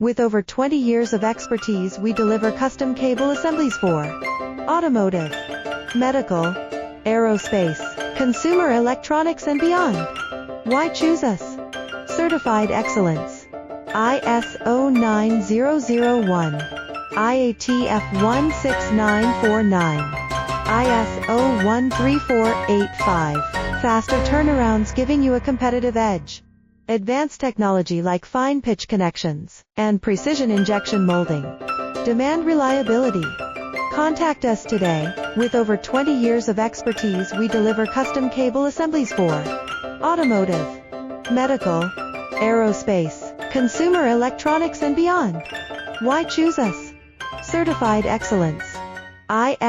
With over 20 years of expertise, we deliver custom cable assemblies for automotive, medical, aerospace, consumer electronics and beyond. Why choose us? Certified excellence. ISO 9001, IATF 16949, ISO 13485. Faster turnarounds giving you a competitive edge. Advanced technology like fine pitch connections and precision injection molding. Demand reliability. Contact us today. With over 20 years of expertise, we deliver custom cable assemblies for automotive, medical, aerospace, consumer electronics and beyond. Why choose us? Certified excellence. ISO